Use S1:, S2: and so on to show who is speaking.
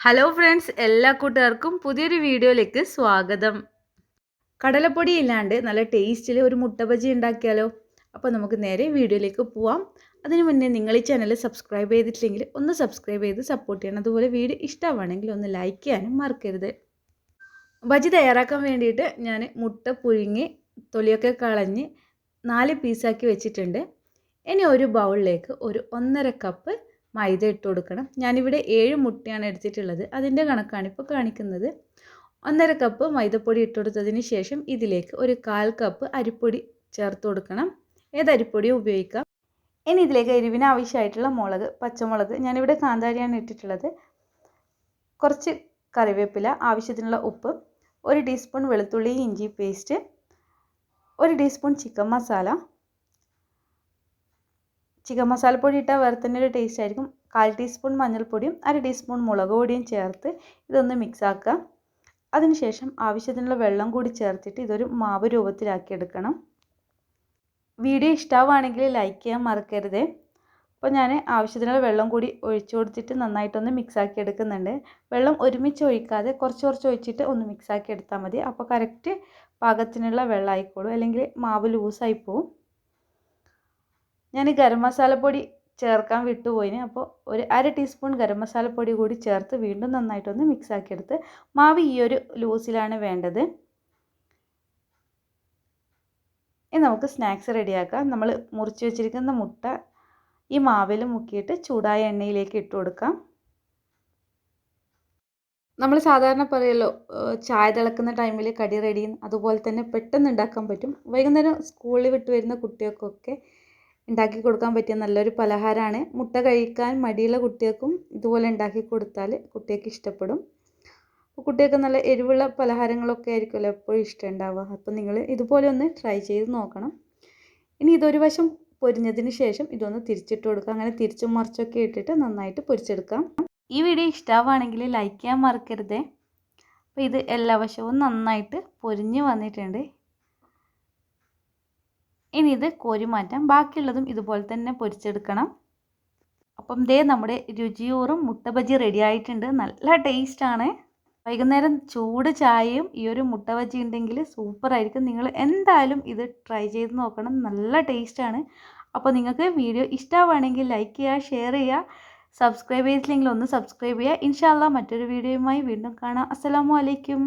S1: Hello friends, എല്ലാ കൂട്ടുകാർക്കും പുതിയൊരു വീഡിയോയിലേക്ക് സ്വാഗതം. കടലപ്പൊടി ഇല്ലാണ്ട് നല്ല ടേസ്റ്റിൽ ഒരു മുട്ട ബജി ഉണ്ടാക്കിയാലോ? അപ്പോൾ നമുക്ക് നേരെ വീഡിയോയിലേക്ക് പോവാം. അതിനു മുന്നേ നിങ്ങൾ ഈ ചാനൽ സബ്സ്ക്രൈബ് ചെയ്തിട്ടില്ലെങ്കിൽ ഒന്ന് സബ്സ്ക്രൈബ് ചെയ്ത് സപ്പോർട്ട് ചെയ്യണം. അതുപോലെ വീഡിയോ ഇഷ്ടമാണെങ്കിൽ ഒന്ന് ലൈക്ക് ചെയ്യാനും മറക്കരുത്. ബജി തയ്യാറാക്കാൻ വേണ്ടിയിട്ട് ഞാൻ മുട്ട പുഴുങ്ങി തൊലിയൊക്കെ കളഞ്ഞ് 4 പീസാക്കി വെച്ചിട്ടുണ്ട്. ഇനി ഒരു ബൗളിലേക്ക് ഒരു 1.5 കപ്പ് മൈദ ഇട്ട് കൊടുക്കണം. ഞാനിവിടെ 7 മുട്ടയാണ് എടുത്തിട്ടുള്ളത്. അതിൻ്റെ കണക്കാണ് ഇപ്പോൾ കാണിക്കുന്നത്. 1.5 കപ്പ് മൈദപ്പൊടി ഇട്ട് കൊടുത്തതിന് ശേഷം ഇതിലേക്ക് ഒരു 1/4 കപ്പ് അരിപ്പൊടി ചേർത്ത് കൊടുക്കണം. ഏത് അരിപ്പൊടിയും ഉപയോഗിക്കാം. ഇനി ഇതിലേക്ക് എരിവിന് ആവശ്യമായിട്ടുള്ള മുളക്, പച്ചമുളക്, ഞാനിവിടെ കാന്താരിയാണ് ഇട്ടിട്ടുള്ളത്. കുറച്ച് കറിവേപ്പില, ആവശ്യത്തിനുള്ള ഉപ്പ്, 1 ടീസ്പൂൺ വെളുത്തുള്ളി ഇഞ്ചി പേസ്റ്റ്, 1 ടീസ്പൂൺ ചിക്കൻ മസാലപ്പൊടി ഇട്ടാൽ വേറെ തന്നെ ഒരു ടേസ്റ്റ് ആയിരിക്കും. 1/4 ടീസ്പൂൺ മഞ്ഞൾപ്പൊടിയും 1/2 ടീസ്പൂൺ മുളക് പൊടിയും ചേർത്ത് ഇതൊന്ന് മിക്സ് ആക്കുക. അതിനുശേഷം ആവശ്യത്തിനുള്ള വെള്ളം കൂടി ചേർത്തിട്ട് ഇതൊരു മാവ് രൂപത്തിലാക്കി എടുക്കണം. വീഡിയോ ഇഷ്ടമാവുകയാണെങ്കിൽ ലൈക്ക് ചെയ്യാൻ മറക്കരുത്. അപ്പോൾ ഞാൻ ആവശ്യത്തിനുള്ള വെള്ളം കൂടി ഒഴിച്ചു കൊടുത്തിട്ട് നന്നായിട്ടൊന്ന് മിക്സ് ആക്കി എടുക്കുന്നുണ്ട്. വെള്ളം ഒരുമിച്ച് ഒഴിക്കാതെ കുറച്ച് ഒഴിച്ചിട്ട് ഒന്ന് മിക്സ് ആക്കി എടുത്താൽ മതി. അപ്പോൾ കറക്റ്റ് പാകത്തിനുള്ള വെള്ളം ആയിക്കോളും, അല്ലെങ്കിൽ മാവ് ലൂസായി പോവും. ഞാൻ ഗരം മസാലപ്പൊടി ചേർക്കാൻ വിട്ടുപോയിന്. അപ്പോൾ ഒരു 1/2 ടീസ്പൂൺ ഗരം മസാലപ്പൊടി കൂടി ചേർത്ത് വീണ്ടും നന്നായിട്ടൊന്ന് മിക്സ് ആക്കിയെടുത്ത് മാവ് ഈ ഒരു ലൂസിലാണ് വേണ്ടത്. ഇനി നമുക്ക് സ്നാക്സ് റെഡിയാക്കാം. നമ്മൾ മുറിച്ച് വെച്ചിരിക്കുന്ന മുട്ട ഈ മാവിൽ മുക്കിയിട്ട് ചൂടായ എണ്ണയിലേക്ക് ഇട്ട് കൊടുക്കാം. നമ്മൾ സാധാരണ പറയുമല്ലോ, ചായ തിളക്കുന്ന ടൈമിൽ കടി റെഡിയും, അതുപോലെ തന്നെ പെട്ടെന്ന് ഉണ്ടാക്കാൻ പറ്റും. വൈകുന്നേരം സ്കൂളിൽ വിട്ട് വരുന്ന കുട്ടികൾക്കൊക്കെ ഉണ്ടാക്കി കൊടുക്കാൻ പറ്റിയ നല്ലൊരു പലഹാരമാണ്. മുട്ട കഴിക്കാൻ മടിയുള്ള കുട്ടികൾക്കും ഇതുപോലെ ഉണ്ടാക്കി കൊടുത്താൽ കുട്ടികൾക്ക് ഇഷ്ടപ്പെടും. കുട്ടികൾക്ക് നല്ല എരിവുള്ള പലഹാരങ്ങളൊക്കെ ആയിരിക്കുമല്ലോ എപ്പോഴും ഇഷ്ടമുണ്ടാവുക. അപ്പോൾ നിങ്ങൾ ഇതുപോലെ ഒന്ന് ട്രൈ ചെയ്ത് നോക്കണം. ഇനി ഇതൊരു വശം പൊരിഞ്ഞതിന് ശേഷം ഇതൊന്ന് തിരിച്ചിട്ട് കൊടുക്കുക. അങ്ങനെ തിരിച്ചും മറിച്ചൊക്കെ ഇട്ടിട്ട് നന്നായിട്ട് പൊരിച്ചെടുക്കാം. ഈ വീഡിയോ ഇഷ്ടമാവുകയാണെങ്കിൽ ലൈക്ക് ചെയ്യാൻ മറക്കരുത്. അപ്പോൾ ഇത് എല്ലാ വശവും നന്നായിട്ട് പൊരിഞ്ഞ് വന്നിട്ടുണ്ട്. ഇനി ഇത് കോരി മാറ്റാം. ബാക്കിയുള്ളതും ഇതുപോലെ തന്നെ പൊരിച്ചെടുക്കണം. അപ്പം ദേ നമ്മുടെ രുചിയൂറും മുട്ട ബജി റെഡി ആയിട്ടുണ്ട്. നല്ല ടേസ്റ്റാണ്. വൈകുന്നേരം ചൂട് ചായയും ഈ ഒരു മുട്ട ബജി ഉണ്ടെങ്കിൽ സൂപ്പറായിരിക്കും. നിങ്ങൾ എന്തായാലും ഇത് ട്രൈ ചെയ്ത് നോക്കണം. നല്ല ടേസ്റ്റാണ്. അപ്പോൾ നിങ്ങൾക്ക് വീഡിയോ ഇഷ്ടമാവുകയാണെങ്കിൽ ലൈക്ക് ചെയ്യുക, ഷെയർ ചെയ്യുക. സബ്സ്ക്രൈബ് ചെയ്തിട്ടില്ലെങ്കിൽ ഒന്ന് സബ്സ്ക്രൈബ് ചെയ്യുക. ഇൻഷാ അല്ലാഹ് മറ്റൊരു വീഡിയോയുമായി വീണ്ടും കാണാം. അസ്സലാമു അലൈക്കും.